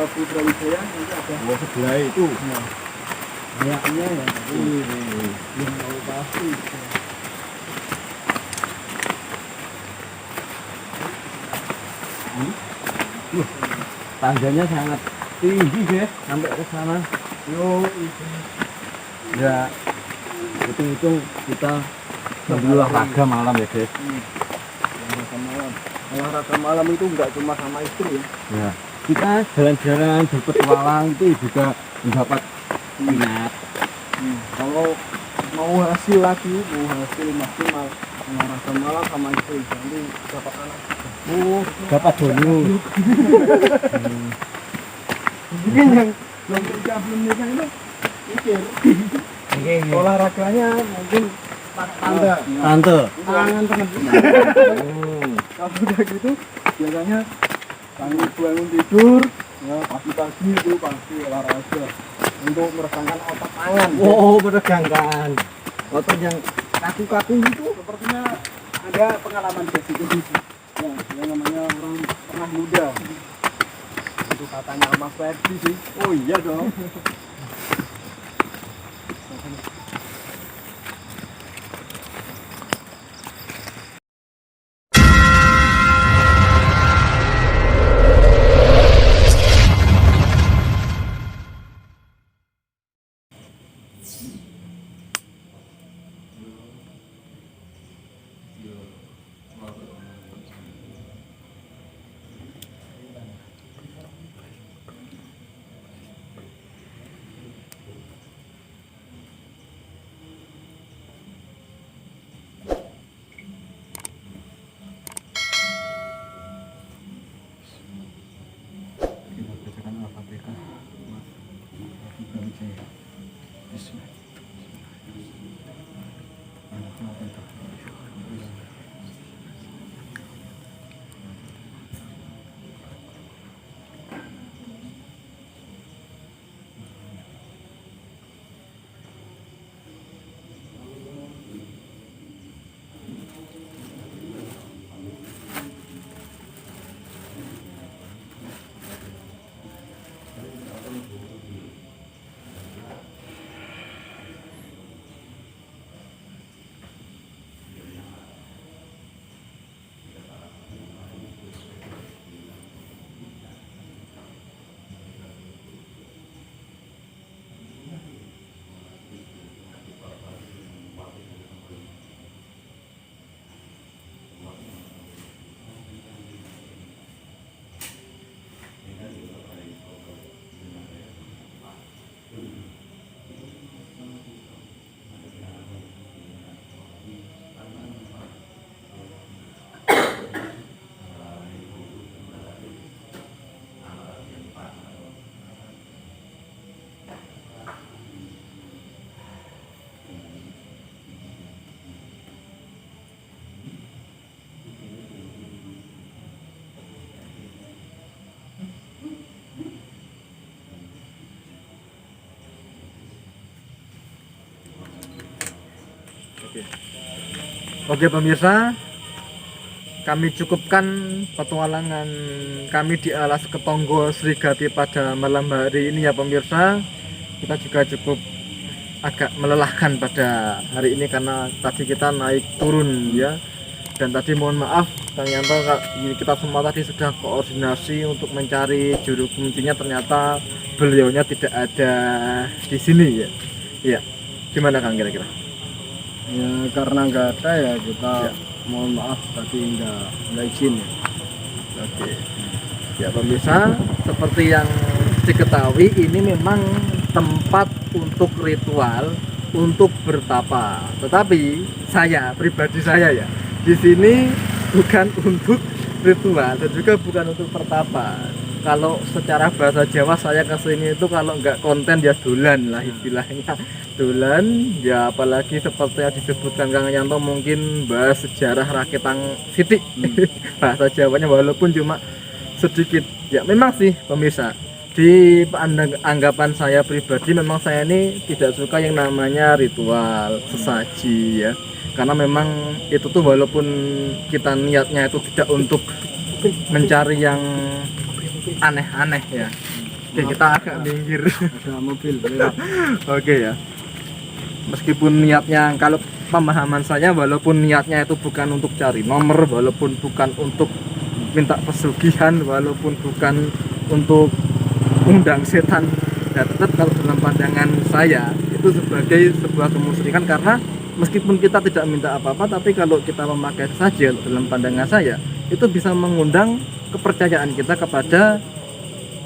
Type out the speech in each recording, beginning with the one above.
Putra Wijaya nanti ada sebelah itu. kayaknya ya, tapi belum tahu pasti. Tangganya sangat tinggi guys, sampai ke sana. Yo, Ya, hitung-hitung kita sambil olahraga malam ya guys. olahraga malam. Olahraga malam itu nggak cuma sama istri ya. Ya, kita jalan-jalan berpetualang itu juga mendapat minat. Kalau mau hasil lagi, mau hasil maksimal olahraga malam sama istri, nanti dapat anak. Oh, dapat bonus. Mungkin yang kerja belum nikah itu mikir olahraganya mungkin tanda Tante. tangan teman. Oh. Kalau udah gitu biasanya bangun tidur ya pagi-pagi itu pasti olahraga untuk meregangkan otot tangan. Oh, meregangkan. Otot yang kaku-kaku itu. Sepertinya ada pengalaman basic itu ya, yang namanya orang tengah muda. Itu katanya Mas Ferdi sih. Oh iya dong. Oke pemirsa, kami cukupkan petualangan kami di alas Ketonggo Srigati pada malam hari ini ya pemirsa. Kita juga cukup agak melelahkan pada hari ini karena tadi kita naik turun ya. Dan tadi mohon maaf Kang Yanto, kita semua tadi sudah koordinasi untuk mencari juru kuncinya, ternyata beliaunya tidak ada di sini ya. Iya, gimana Kang kira-kira? Ya karena nggak ada ya kita mohon maaf tadi nggak izin ya. Oke. Ya pemirsa, seperti yang diketahui ini memang tempat untuk ritual, untuk bertapa. Tetapi saya pribadi saya ya, di sini bukan untuk ritual dan juga bukan untuk bertapa. Kalau secara bahasa Jawa saya kesini itu kalau nggak konten ya dolan lah istilahnya, dolan ya, apalagi seperti yang disebutkan Kang Yanto mungkin bahas sejarah Rakitang Siti bahasa Jawanya walaupun cuma sedikit ya. Memang sih pemirsa, di anggapan saya pribadi memang saya ini tidak suka yang namanya ritual sesaji ya, karena memang itu tuh walaupun kita niatnya itu tidak untuk mencari yang aneh-aneh ya, Oke, kita agak minggir. Ada mobil lewat. Oke ya. Meskipun niatnya, kalau pemahaman saya, walaupun niatnya itu bukan untuk cari nomor, walaupun bukan untuk minta pesugihan, walaupun bukan untuk undang setan, ya tetap kalau dalam pandangan saya itu sebagai sebuah kemusyrikan, karena meskipun kita tidak minta apa-apa, tapi kalau kita memakai saja dalam pandangan saya itu bisa mengundang kepercayaan kita kepada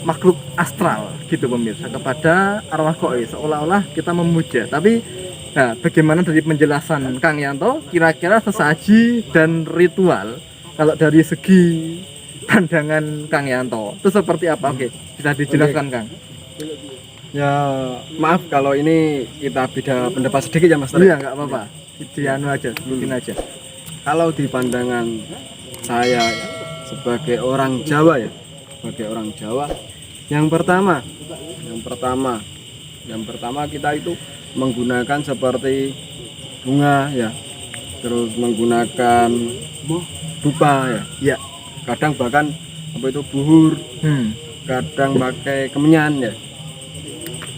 makhluk astral gitu pemirsa, kepada arwah goib, seolah-olah kita memuja. Tapi nah, bagaimana dari penjelasan Kang Yanto, kira-kira sesaji dan ritual kalau dari segi pandangan Kang Yanto itu seperti apa? Oke, bisa dijelaskan Kang. Ya maaf kalau ini kita beda pendapat sedikit ya Mas. Iya, nggak apa-apa, dianu aja, mungkin aja. Kalau di pandangan saya ya, sebagai orang Jawa ya, sebagai orang Jawa, yang pertama kita itu menggunakan seperti bunga ya, terus menggunakan dupa ya, kadang bahkan apa itu buhur, kadang pakai kemenyan ya.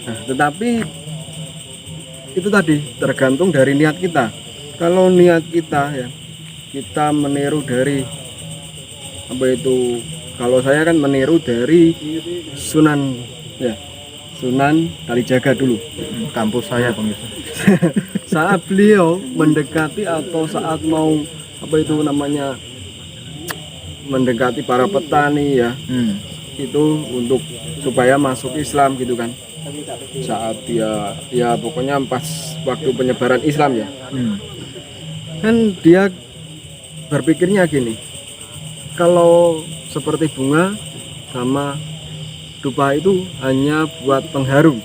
Nah, tetapi itu tadi tergantung dari niat kita. Kalau niat kita ya, kita meniru dari apa itu, kalau saya kan meniru dari Sunan ya, Sunan Kalijaga dulu. Kampus saya pemirsa. Saat beliau mendekati atau saat mau apa itu namanya mendekati para petani ya, itu untuk supaya masuk Islam gitu kan. Saat dia ya pokoknya pas waktu penyebaran Islam ya, kan dia berpikirnya gini, kalau seperti bunga sama dupa itu hanya buat pengharum.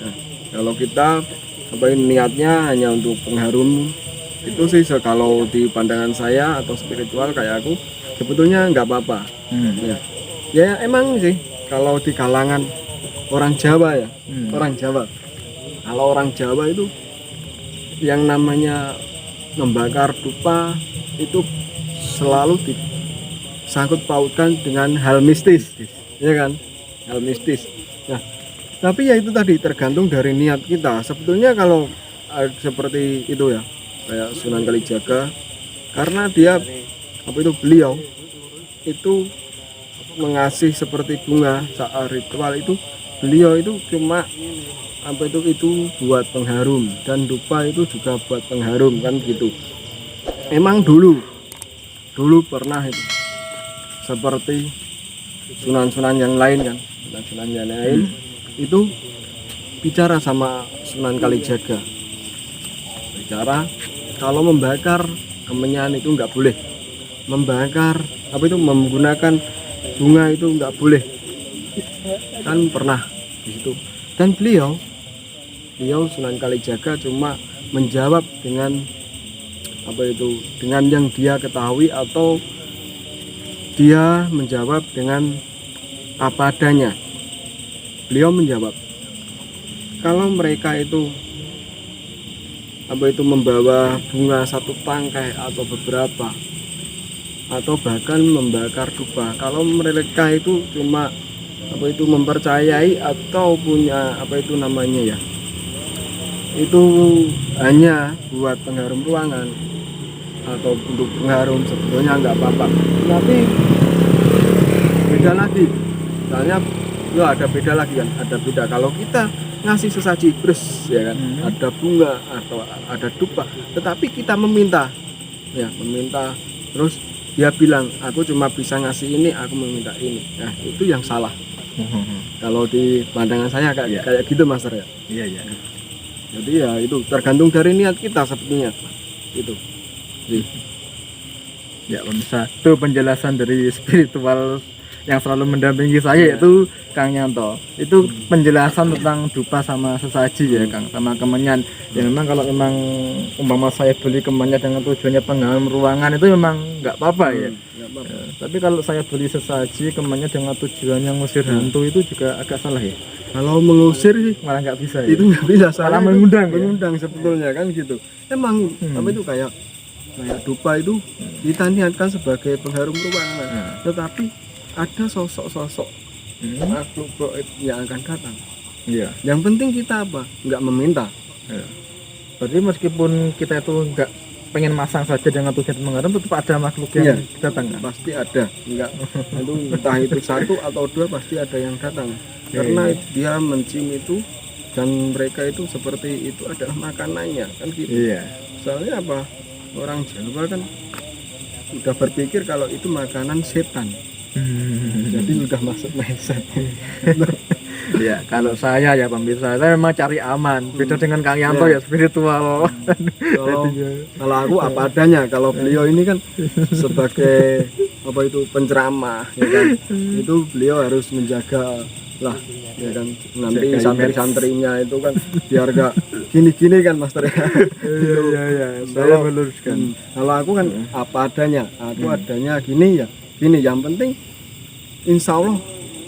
Nah, kalau kita apa ini niatnya hanya untuk pengharum, itu sih kalau di pandangan saya atau spiritual kayak aku sebetulnya nggak apa-apa. Ya emang sih kalau di kalangan orang Jawa ya, orang Jawa, kalau orang Jawa itu yang namanya membakar dupa itu selalu disangkut pautkan dengan hal mistis, ya kan, hal mistis. Nah, tapi ya itu tadi tergantung dari niat kita. Sebetulnya kalau seperti itu ya, kayak Sunan Kalijaga, karena dia apa itu beliau itu mengasih seperti bunga saat ritual itu, beliau itu cuma apa itu buat pengharum, dan dupa itu juga buat pengharum kan gitu. Emang dulu pernah itu seperti sunan-sunan yang lain kan, sunan-sunan yang lain itu bicara sama Sunan Kalijaga, bicara kalau membakar kemenyan itu nggak boleh, membakar apa itu menggunakan bunga itu nggak boleh kan, pernah di situ. Dan beliau Sunan Kalijaga cuma menjawab dengan apa itu, dengan yang dia ketahui, atau dia menjawab dengan apa adanya. Beliau menjawab kalau mereka itu apa itu membawa bunga satu tangkai atau beberapa, atau bahkan membakar dupa, kalau mereka itu cuma apa itu mempercayai atau punya apa itu namanya ya, itu hanya buat pengharum ruangan atau untuk pengharum, sebetulnya nggak apa-apa. Tapi beda lagi, misalnya ya ada beda lagi kan, ada beda kalau kita ngasih sesaji terus ya kan, ada bunga atau ada dupa, tetapi kita meminta ya, meminta terus dia bilang aku cuma bisa ngasih ini, aku meminta ini, nah itu yang salah. Kalau di pandangan saya kayak gitu Mas ya. Iya. Jadi ya itu tergantung dari niat kita sebetulnya itu. Ya pemirsa, itu penjelasan dari spiritual yang selalu mendampingi saya, itu Kang Yanto. Itu penjelasan tentang dupa sama sesaji ya Kang, sama kemenyan. Ya memang kalau memang umpama saya beli kemenyan dengan tujuannya pengharum ruangan itu memang nggak apa-apa ya. Tapi kalau saya beli sesaji kemenyan dengan tujuannya ngusir hantu itu juga agak salah ya. Kalau mengusir sih malah nggak bisa ya. Itu nggak bisa, malah mengundang sebetulnya kan gitu. Emang apa itu kayak dupa itu kita niatkan sebagai pengharum ruangan, tetapi ada sosok-sosok makhluk gaib yang akan datang. Iya. Yang penting kita apa? Nggak meminta. Berarti meskipun kita itu nggak pengen masang saja dengan tujuan mengharap, tetap ada makhluk yang Iya. datang kan? Pasti ada. Enggak itu entah itu satu atau dua pasti ada yang datang. Karena dia mencium itu dan mereka itu seperti itu adalah makanannya kan gitu. Iya. Soalnya apa? Orang Jawa kan udah berpikir kalau itu makanan setan. Jadi udah masuk mindset. Ya, kalau saya ya pemirsa, saya memang cari aman. Beda dengan Kang Yanto ya spiritual. Kalau aku apa adanya. Kalau beliau ini kan sebagai apa itu penceramah, ya kan. Itu beliau harus menjaga lah, ya kan. Nanti Jaga santri-santrinya itu kan biar gak gini-gini kan Master ya. Iya. Saya Kalau- meluruskan. Kalau aku kan apa adanya. Aku adanya gini ya. Gini yang penting insya Allah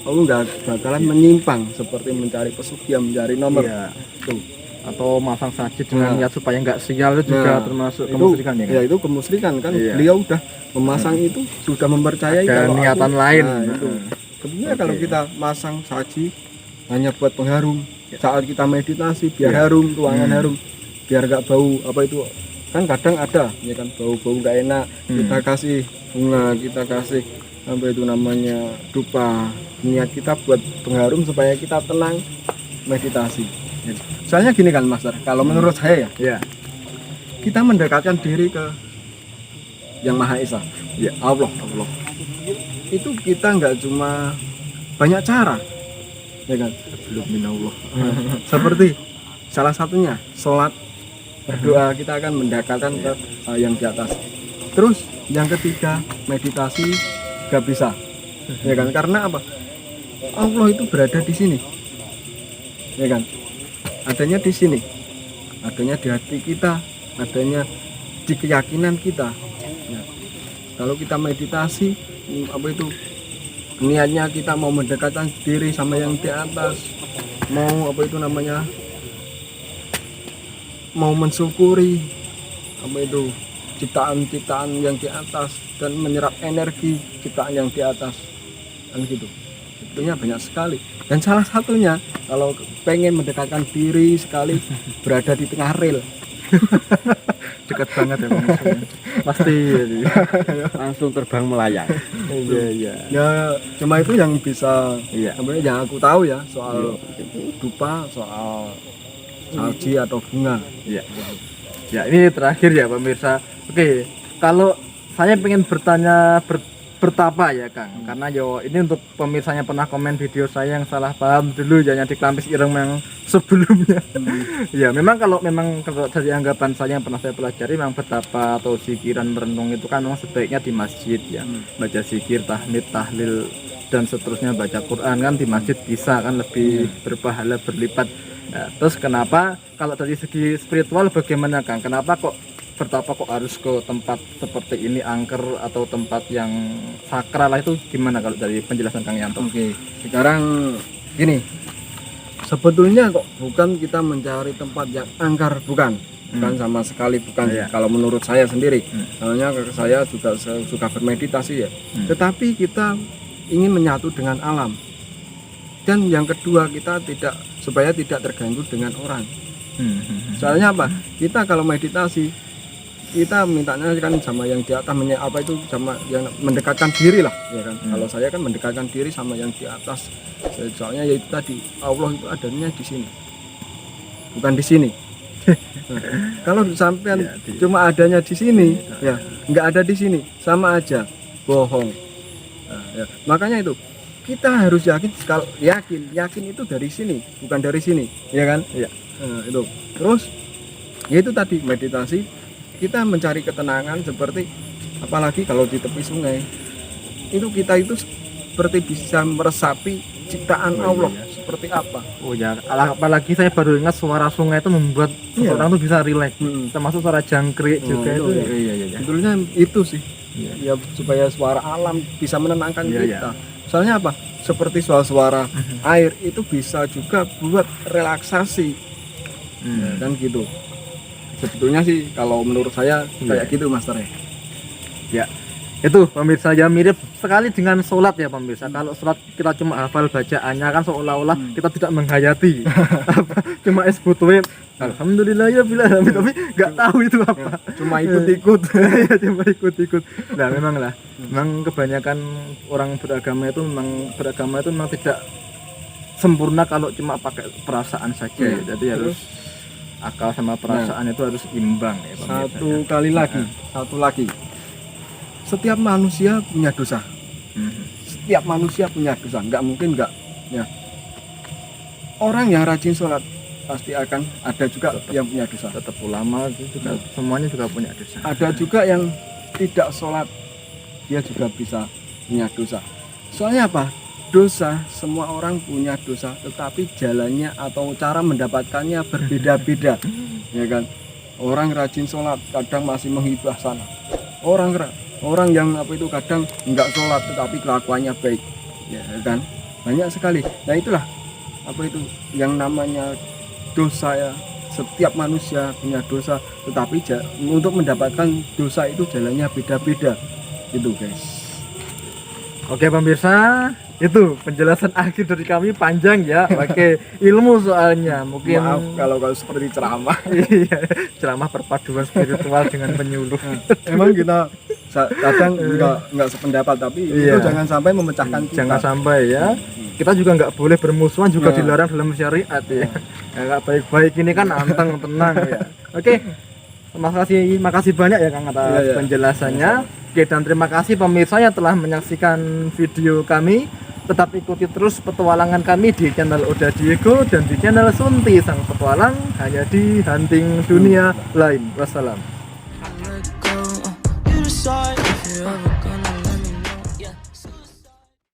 aku nggak bakalan menyimpang seperti mencari pesugihan, mencari nomor. Iya. Tuh. Atau masang sajid dengan Nah. niat supaya nggak sial itu juga Nah, termasuk itu, kemusyrikan ya kan? ya itu kemusyrikan kan. Iya. Beliau udah memasang itu sudah mempercayai Ada kalau niatan aku, lain. Nah, itu. Sebenarnya Oke. kalau kita masang saji hanya buat pengharum saat kita meditasi biar Iya. harum, ruangan harum, biar gak bau apa itu kan kadang ada ya kan bau-bau gak enak. Kita kasih bunga, kita kasih apa itu namanya dupa, niat kita buat pengharum supaya kita tenang meditasi. Soalnya gini kan Master, kalau menurut saya ya Iya. kita mendekatkan diri ke yang Maha Esa, Iya. Allah. Itu kita nggak cuma banyak cara, ya kan? Belum minallah. Seperti salah satunya sholat, berdoa, kita akan mendekatkan ke yang di atas. Terus yang ketiga meditasi nggak bisa, ya kan? Karena apa? Allah itu berada di sini, ya kan? Adanya di sini, adanya di hati kita, adanya di keyakinan kita. Ya. Kalau kita meditasi, apa itu niatnya kita mau mendekatkan diri sama yang di atas, mau apa itu namanya, mau mensyukuri apa itu ciptaan-ciptaan yang di atas dan menyerap energi ciptaan yang di atas, kan gitu. Sebetulnya banyak sekali. Dan salah satunya kalau pengen mendekatkan diri sekali berada di tengah rel. Dekat banget ya Bang. Pasti Langsung terbang melayang. Iya. Ya cuma itu yang bisa, Iya. yang aku tahu ya soal dupa, soal salji atau bunga. Iya. Ya, ini terakhir ya pemirsa. Oke, kalau saya pengen bertanya bertapa ya Kang, karena yo ini untuk pemirsanya pernah komen video saya yang salah paham dulu ya yang di Klampis Ireng yang sebelumnya. Ya memang kalau dari anggapan saya yang pernah saya pelajari, memang bertapa atau zikiran merenung itu kan memang sebaiknya di masjid ya, baca zikir, tahmid, tahlil dan seterusnya, baca Quran kan di masjid bisa kan lebih berpahala berlipat. Nah, terus kenapa kalau dari segi spiritual bagaimana Kang? Kenapa kok bertapa kok harus ke tempat seperti ini, angker atau tempat yang sakral lah, itu gimana kalau dari penjelasan Kang Yanto? Oke, sekarang gini, sebetulnya kok bukan kita mencari tempat yang angker, bukan sama sekali bukan. Iya. Kalau menurut saya sendiri, soalnya saya juga suka bermeditasi ya. Tetapi kita ingin menyatu dengan alam. Dan yang kedua kita supaya tidak terganggu dengan orang. Soalnya apa? Kita kalau meditasi kita mintanya kan sama yang di atas, apa itu sama yang mendekatkan diri lah, ya kan. Kalau saya kan mendekatkan diri sama yang di atas. Soalnya ya itu tadi Allah itu adanya di sini, bukan di sini. Nah, kalau sampean cuma adanya di sini, ya nggak ada di sini, sama aja bohong. Nah, ya. Makanya itu kita harus yakin itu dari sini, bukan dari sini, ya kan? Iya. Nah, itu. Terus ya itu tadi meditasi, kita mencari ketenangan seperti apalagi kalau di tepi sungai. Itu kita itu seperti bisa meresapi ciptaan Allah seperti apa. Oh ya, apalagi saya baru ingat suara sungai itu membuat seseorang tuh bisa rileks. Termasuk suara jangkrik juga itu. Iya. Sebetulnya itu sih. Ya supaya suara alam bisa menenangkan kita. Soalnya apa? Seperti suara air itu bisa juga buat relaksasi. Dan gitu. Sebetulnya sih kalau menurut saya kayak gitu Master ya. Ya. Itu pemirsa ya mirip sekali dengan sholat ya pemirsa. Kalau sholat kita cuma hafal bacaannya kan seolah-olah kita tidak menghayati. Cuma sebutnya alhamdulillah ya bila tapi nggak tahu itu apa. Cuma ikut-ikut. Ya cuma ikut-ikut. Nah memang lah, memang kebanyakan orang beragama itu memang tidak sempurna kalau cuma pakai perasaan saja. Jadi harus akal sama perasaan itu harus imbang ya pemirsa. Satu lagi. Setiap manusia punya dosa. Setiap manusia punya dosa. Nggak mungkin nggak. Ya. Orang yang rajin sholat pasti akan ada juga yang punya dosa. Tetap ulama itu juga semuanya juga punya dosa. Ada juga yang tidak sholat, dia juga bisa punya dosa. Soalnya apa? Dosa, semua orang punya dosa, tetapi jalannya atau cara mendapatkannya berbeda-beda, ya kan? Orang rajin sholat kadang masih menghibah sana. Orang yang kadang enggak sholat tetapi kelakuannya baik, ya kan? Banyak sekali. Nah itulah yang namanya dosa ya. Setiap manusia punya dosa, tetapi untuk mendapatkan dosa itu jalannya beda-beda, gitu guys. Oke pemirsa, itu penjelasan akhir dari kami panjang ya. Oke, ilmu soalnya mungkin Maaf kalau seperti ceramah. Iya, ceramah perpaduan spiritual dengan penyuluh. Emang kita kadang nggak sependapat, tapi itu jangan sampai memecahkan kita. Jangan sampai ya. Kita juga nggak boleh bermusuhan, juga dilarang dalam syariat ya. Nggak baik-baik ini kan anteng tenang ya. Oke. Makasih banyak ya Kang atas penjelasannya. Oke, dan terima kasih pemirsa yang telah menyaksikan video kami. Tetap ikuti terus petualangan kami di channel Oda Diego dan di channel Sunti Sang Petualang hanya di Hunting Dunia Lain. Wassalam.